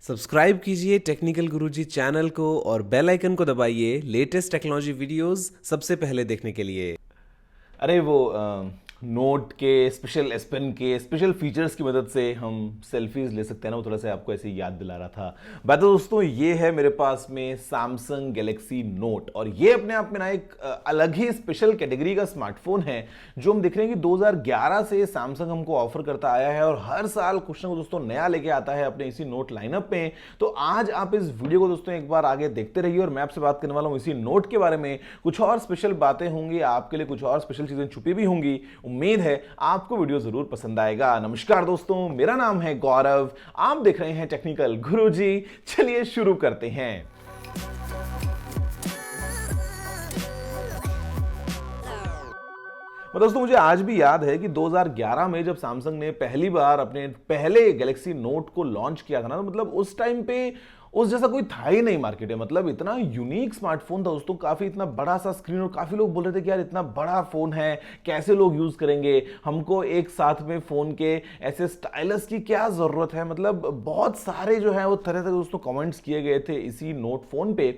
Subscribe कीजिए technical गुरुजी channel को और बेल आइकन को दबाइए लेटेस्ट टेक्नोलॉजी वीडियोस सबसे पहले देखने के लिए। अरे वो नोट के स्पेशल एस पेन के स्पेशल फीचर्स की मदद से हम सेल्फीज ले सकते हैं ना, वो थोड़ा सा आपको ऐसे याद दिला रहा था। बात तो दोस्तों ये है मेरे पास में सैमसंग गैलेक्सी नोट, और ये अपने आप में ना एक अलग ही स्पेशल कैटेगरी का स्मार्टफोन है जो हम देख रहे हैं कि 2011 से सैमसंग हमको ऑफर करता आया है और हर साल कुछ ना कुछ दोस्तों नया लेके आता है अपने इसी नोट लाइनअप में। तो आज आप इस वीडियो को दोस्तों एक बार आगे देखते रहिए और मैं आपसे बात करने वाला हूं इसी नोट के बारे में। कुछ और स्पेशल बातें होंगी आपके लिए, कुछ और स्पेशल चीजें छुपी भी होंगी। उम्मीद है आपको वीडियो जरूर पसंद आएगा। नमस्कार दोस्तों, मेरा नाम है गौरव, आप देख रहे हैं टेक्निकल गुरुजी। चलिए शुरू करते हैं। दोस्तों मुझे आज भी याद है कि 2011 में जब सैमसंग ने पहली बार अपने पहले गैलेक्सी नोट को लॉन्च किया था ना, तो मतलब उस टाइम पे उस जैसा कोई था ही नहीं मार्केट में। मतलब इतना यूनिक स्मार्टफोन था दोस्तों, काफी इतना बड़ा सा स्क्रीन, और काफी लोग बोल रहे थे कि यार इतना बड़ा फोन है कैसे लोग यूज करेंगे, हमको एक साथ में फोन के ऐसे स्टाइलस की क्या जरूरत है। मतलब बहुत सारे जो है वो तरह तरह दोस्तों कमेंट्स किए गए थे इसी नोट फोन पे।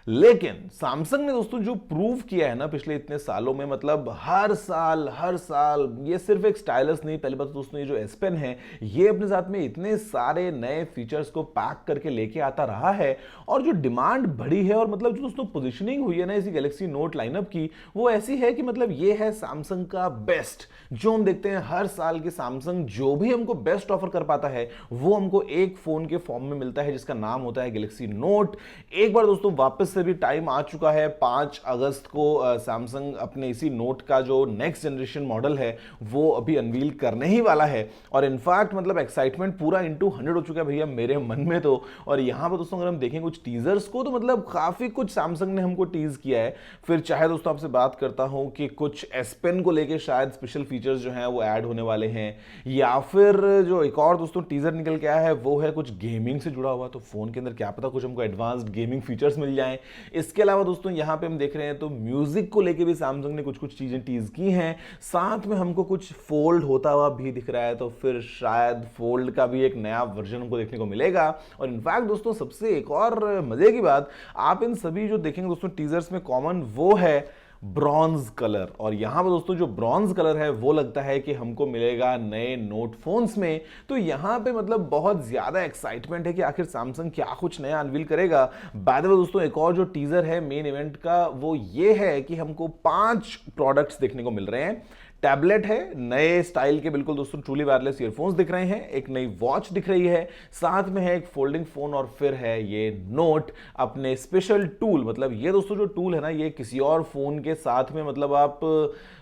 लेकिन सैमसंग ने दोस्तों जो प्रूव किया है ना पिछले इतने सालों में, मतलब हर साल ये सिर्फ एक स्टाइलस नहीं, पहली बात तो दोस्तों ये जो एस पेन है ये अपने साथ में इतने सारे नए फीचर्स को पैक करके लेके आता रहा है, और जो डिमांड बढ़ी है और मतलब जो दोस्तों पोजीशनिंग हुई है ना इसी गैलेक्सी नोट लाइनअप की, वो ऐसी है कि मतलब ये है सैमसंग का बेस्ट। जो हम देखते हैं हर साल के सैमसंग जो भी हमको बेस्ट ऑफर कर पाता है वो हमको एक फोन के फॉर्म में मिलता है जिसका नाम होता है गैलेक्सी नोट। एक बार दोस्तों वापस भी टाइम आ चुका है, 5 अगस्त को सैमसंग अपने इसी नोट का जो नेक्स्ट जनरेशन मॉडल है वो अभी अनवील करने ही वाला है। और इनफैक्ट मतलब एक्साइटमेंट पूरा इनटू 100 हो चुका है भैया मेरे मन में तो। और यहां पर दोस्तों अगर हम देखें कुछ टीजर्स को तो मतलब काफी कुछ सैमसंग ने हमको टीज किया है। फिर चाहे दोस्तों आपसे बात करता हूं कि कुछ एस पेन को लेके शायद स्पेशल फीचर्स जो हैं वो ऐड होने वाले हैं, या फिर जो एक और दोस्तों टीजर निकल के आया है वो है कुछ गेमिंग से जुड़ा हुआ, तो फोन के अंदर क्या पता कुछ हमको एडवांस्ड गेमिंग फीचर्स मिल जाएं। इसके अलावा दोस्तों यहां पे हम देख रहे हैं तो म्यूजिक को लेके भी सैमसंग ने कुछ चीजें टीज की हैं। साथ में हमको कुछ फोल्ड होता हुआ भी दिख रहा है, तो फिर शायद फोल्ड का भी एक नया वर्जन हमको देखने को मिलेगा। और इनफैक्ट दोस्तों सबसे एक और मजे की बात, आप इन सभी जो देखेंगे दोस्तों टीजर्स में कॉमन, वो है ब्रॉन्ज कलर। और यहां पर दोस्तों जो ब्रॉन्ज कलर है वो लगता है कि हमको मिलेगा नए नोट फोन्स में। तो यहां पे मतलब बहुत ज्यादा एक्साइटमेंट है कि आखिर सैमसंग क्या कुछ नया अनवील करेगा। बाय द वे दोस्तों एक और जो टीजर है मेन इवेंट का वो ये है कि हमको 5 प्रोडक्ट्स देखने को मिल रहे हैं। टैबलेट है नए स्टाइल के, बिल्कुल दोस्तों ट्रूली वायरलेस ईयरफोन्स दिख रहे हैं, एक नई वॉच दिख रही है, साथ में है एक फोल्डिंग फोन, और फिर है ये नोट अपने स्पेशल टूल। मतलब ये दोस्तों जो टूल है ना ये किसी और फोन के साथ में मतलब आप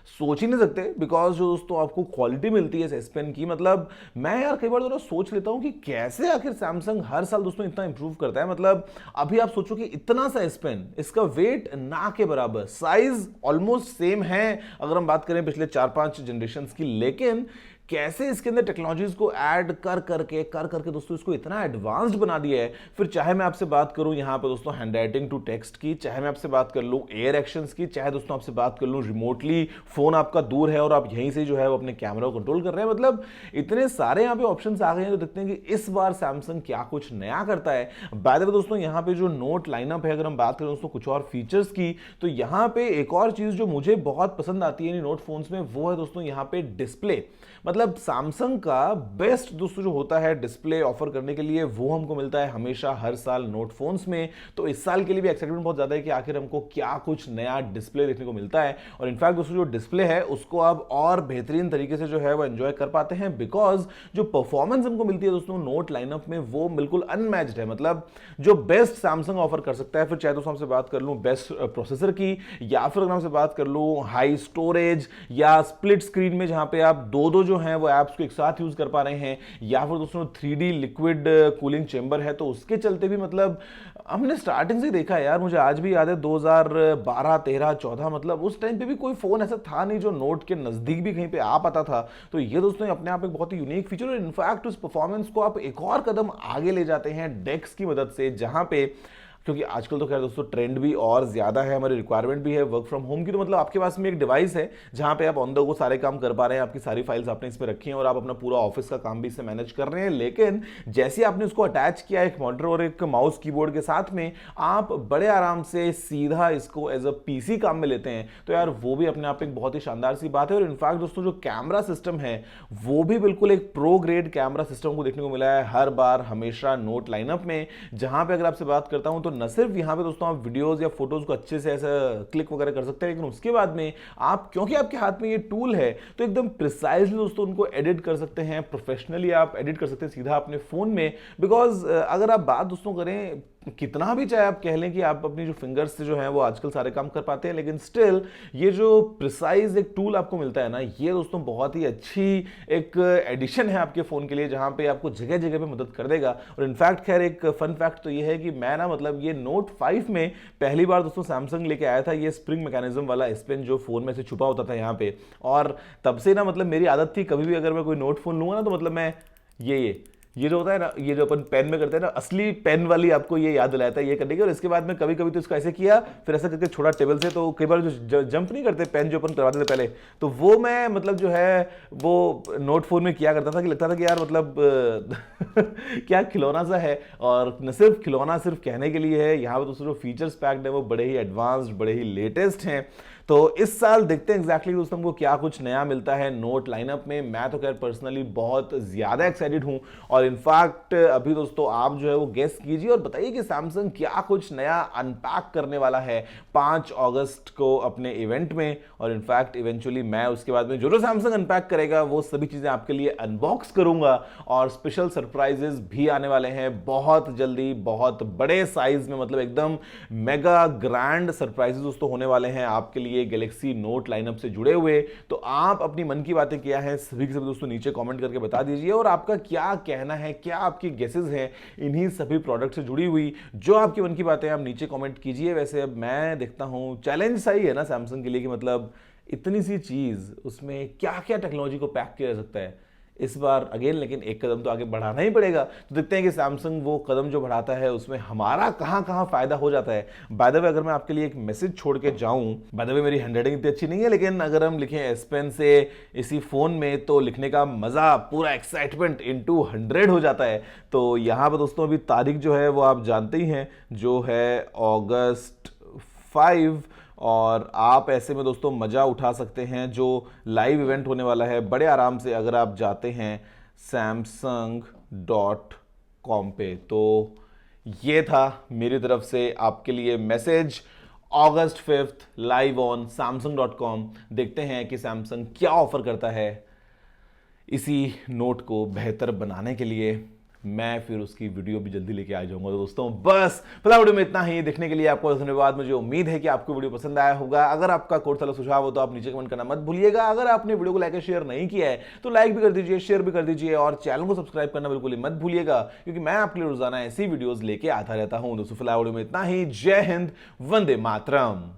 सोच ही नहीं सकते, बिकॉज जो दोस्तों आपको क्वालिटी मिलती है इस एस पेन की, मतलब मैं यार कई बार दोस्तों सोच लेता हूं कि कैसे आखिर सैमसंग हर साल दोस्तों इतना इंप्रूव करता है। मतलब अभी आप सोचो कि इतना सा एस पेन, इसका वेट ना के बराबर, साइज ऑलमोस्ट सेम है अगर हम बात करें पिछले 4-5 जनरेशन की, लेकिन कैसे इसके अंदर टेक्नोलॉजीज को ऐड कर करके दोस्तों इसको इतना एडवांस्ड बना दिया है। फिर चाहे मैं आपसे बात करूं यहां पे दोस्तों हैंड राइटिंग टू टेक्स्ट की, चाहे मैं आपसे बात कर लूं एयर एक्शंस की, चाहे दोस्तों आपसे बात कर लूं रिमोटली फोन आपका दूर है और आप यहीं से जो है वो अपने कैमरा को कंट्रोल कर रहे हैं। मतलब इतने सारे यहां पे ऑप्शंस आ गए हैं, तो देखते हैं कि इस बार सैमसंग क्या कुछ नया करता है। बाय द वे दोस्तों यहां पे जो नोट लाइनअप है, अगर हम बात करें दोस्तों कुछ और फीचर्स की, तो यहां पे एक और चीज जो मुझे बहुत पसंद आती है नोट फोन्स में वो है दोस्तों यहां पे डिस्प्ले। मतलब सैमसंग का बेस्ट दोस्तों जो होता है डिस्प्ले ऑफर करने के लिए वो हमको मिलता है हमेशा हर साल नोट फोन्स में। तो इस साल के लिए भी एक्साइटमेंट बहुत ज्यादा है कि आखिर हमको क्या कुछ नया डिस्प्ले देखने को मिलता है। और इनफैक्ट दोस्तों जो डिस्प्ले है उसको आप और बेहतरीन तरीके से जो है वो एंजॉय कर पाते हैं, बिकॉज जो परफॉर्मेंस हमको मिलती है दोस्तों नोट लाइनअप में वो बिल्कुल अनमैच्ड है। मतलब जो बेस्ट सैमसंग ऑफर कर सकता है, फिर चाहे दोस्तों हमसे बात कर लूं बेस्ट प्रोसेसर की, या फिर अगर हमसे बात कर लूं हाई स्टोरेज या स्प्लिट स्क्रीन में जहां पे आप दो जो हैं वो एप्स को एक साथ यूज कर पा रहे हैं, या फिर दोस्तों 3D लिक्विड कूलिंग चेंबर है, तो उसके चलते भी मतलब हमने स्टार्टिंग से देखा है यार। मुझे आज भी याद है 2012, 13, 14, मतलब उस टाइम पे भी कोई फोन ऐसा था नहीं जो नोट के नजदीक भी कहीं पे आ पाता था। तो ये दोस्तों अपने आप एक बहुत ही यूनिक फीचर, और इनफैक्ट उस परफॉर्मेंस को आप एक और कदम आगे ले जाते हैं डेक्स की मदद से, जहां पे क्योंकि आजकल तो खैर दोस्तों ट्रेंड भी और ज़्यादा है, हमारी रिक्वायरमेंट भी है वर्क फ्रॉम होम की। तो मतलब आपके पास में एक डिवाइस है जहाँ पे आप ऑन द गो सारे काम कर पा रहे हैं, आपकी सारी फाइल्स आपने इसमें रखी हैं और आप अपना पूरा ऑफिस का काम भी इससे मैनेज कर रहे हैं। लेकिन जैसे आपने उसको अटैच किया एक मॉनिटर और एक माउस कीबोर्ड के साथ में, आप बड़े आराम से सीधा इसको एज अ पीसी काम में लेते हैं। तो यार वो भी अपने आप एक बहुत ही शानदार सी बात है। और इनफैक्ट दोस्तों जो कैमरा सिस्टम है वो भी बिल्कुल एक प्रो ग्रेड कैमरा सिस्टम को देखने को मिला है हर बार हमेशा नोट लाइनअप में। जहां पे अगर आपसे बात करता हूं तो न सिर्फ यहां पे दोस्तों आप वीडियोस या फोटोज को अच्छे से ऐसा क्लिक वगैरह कर सकते हैं, लेकिन उसके बाद में आप, क्योंकि आपके हाथ में ये टूल है, तो एकदम प्रिसाइजली दोस्तों उनको एडिट कर सकते हैं, प्रोफेशनली आप एडिट कर सकते हैं सीधा अपने फोन में। बिकॉज अगर आप बात दोस्तों करें, कितना भी चाहे आप कह लें कि आप अपनी जो फिंगर्स से जो है वो आजकल सारे काम कर पाते हैं, लेकिन स्टिल ये जो प्रिसाइज एक टूल आपको मिलता है ना, ये दोस्तों बहुत ही अच्छी एक एडिशन है आपके फोन के लिए, जहां पे आपको जगह जगह पे मदद कर देगा। और इनफैक्ट खैर एक फन फैक्ट तो ये है कि मैं ना मतलब ये नोट 5 में पहली बार दोस्तों सैमसंग लेके आया था ये स्प्रिंग मैकेनिज्म वाला एस पेन जो फोन में से छुपा होता था यहाँ पे। और तब से ना मतलब मेरी आदत थी, कभी भी अगर मैं कोई नोट फोन लूंगा ना तो मतलब मैं ये जो होता है ना, ये जो अपन पेन में करते हैं ना, असली पेन वाली आपको ये याद दिलाता है ये करने की। और इसके बाद में कभी कभी तो इसको ऐसे किया, फिर ऐसा करके छोड़ा टेबल से, तो कई बार जो जंप नहीं करते पेन जो अपन करवाते थे पहले, तो वो मैं मतलब जो है वो नोट फोन में किया करता था कि लगता था कि यार मतलब क्या खिलौना सा है। और न सिर्फ खिलौना सिर्फ कहने के लिए है, यहाँ पर दोस्तों जो फीचर्स पैक्ड है वो बड़े ही एडवांस्ड, बड़े ही लेटेस्ट हैं। तो इस साल देखते हैं एग्जैक्टली दोस्तों को क्या कुछ नया मिलता है नोट लाइनअप में। मैं तो खैर पर्सनली बहुत ज्यादा एक्साइटेड हूं। और इनफैक्ट अभी दोस्तों आप जो है वो गेस कीजिए और बताइए कि सैमसंग क्या कुछ नया अनपैक करने वाला है 5 अगस्त को अपने इवेंट में। और इनफैक्ट इवेंचुअली मैं उसके बाद में जो जो सैमसंग अनपैक करेगा वो सभी चीजें आपके लिए अनबॉक्स करूंगा। और स्पेशल सरप्राइजेस भी आने वाले हैं बहुत जल्दी, बहुत बड़े साइज में, मतलब एकदम मेगा ग्रैंड सरप्राइजेस दोस्तों होने वाले हैं आपके लिए गैलेक्सी नोट लाइनअप से जुड़े हुए। तो आप अपनी मन की बातें क्या है सभी के सभी दोस्तों नीचे कमेंट करके बता दीजिए, और आपका क्या कहना है, क्या आपकी गेसेस हैं इन्हीं सभी प्रोडक्ट से जुड़ी हुई। जो आपकी मन की बातें आप नीचे कमेंट कीजिए। वैसे अब मैं देखता हूं चैलेंज सही है ना सैमसंग के लिए कि मतलब इतनी सी चीज उसमें क्या क्या टेक्नोलॉजी को पैक किया जा सकता है इस बार अगेन। लेकिन एक कदम तो आगे बढ़ाना ही पड़ेगा। तो देखते हैं कि सैमसंग वो कदम जो बढ़ाता है उसमें हमारा कहां कहां फायदा हो जाता है। बाय द वे अगर मैं आपके लिए एक मैसेज छोड़ के जाऊं, बाय द वे मेरी हैंडराइटिंग इतनी अच्छी नहीं है, लेकिन अगर हम लिखें एस पेन से इसी फोन में तो लिखने का मजा, पूरा एक्साइटमेंट इनटू 100 हो जाता है। तो यहां पर दोस्तों अभी तारीख जो है वो आप जानते ही हैं, जो है अगस्त 5। और आप ऐसे में दोस्तों मज़ा उठा सकते हैं जो लाइव इवेंट होने वाला है बड़े आराम से अगर आप जाते हैं samsung.com पे। तो ये था मेरी तरफ से आपके लिए message August 5 live on samsung.com। देखते हैं कि सैमसंग क्या ऑफर करता है इसी नोट को बेहतर बनाने के लिए। मैं फिर उसकी वीडियो भी जल्दी लेके आ जाऊंगा। तो दोस्तों बस फिलहाल वीडियो में इतना ही। देखने के लिए आपको धन्यवाद। मुझे उम्मीद है कि आपको वीडियो पसंद आया होगा। अगर आपका कोई सलाह सुझाव हो तो आप नीचे कमेंट करना मत भूलिएगा। अगर आपने वीडियो को लाइक और शेयर नहीं किया है तो लाइक भी कर दीजिए, शेयर भी कर दीजिए, और चैनल को सब्सक्राइब करना बिल्कुल ही मत भूलिएगा, क्योंकि मैं आपके लिए रोजाना ऐसी वीडियोस लेके आता रहता हूं। दोस्तों फिलहाल वीडियो में इतना ही। जय हिंद, वंदे मातरम।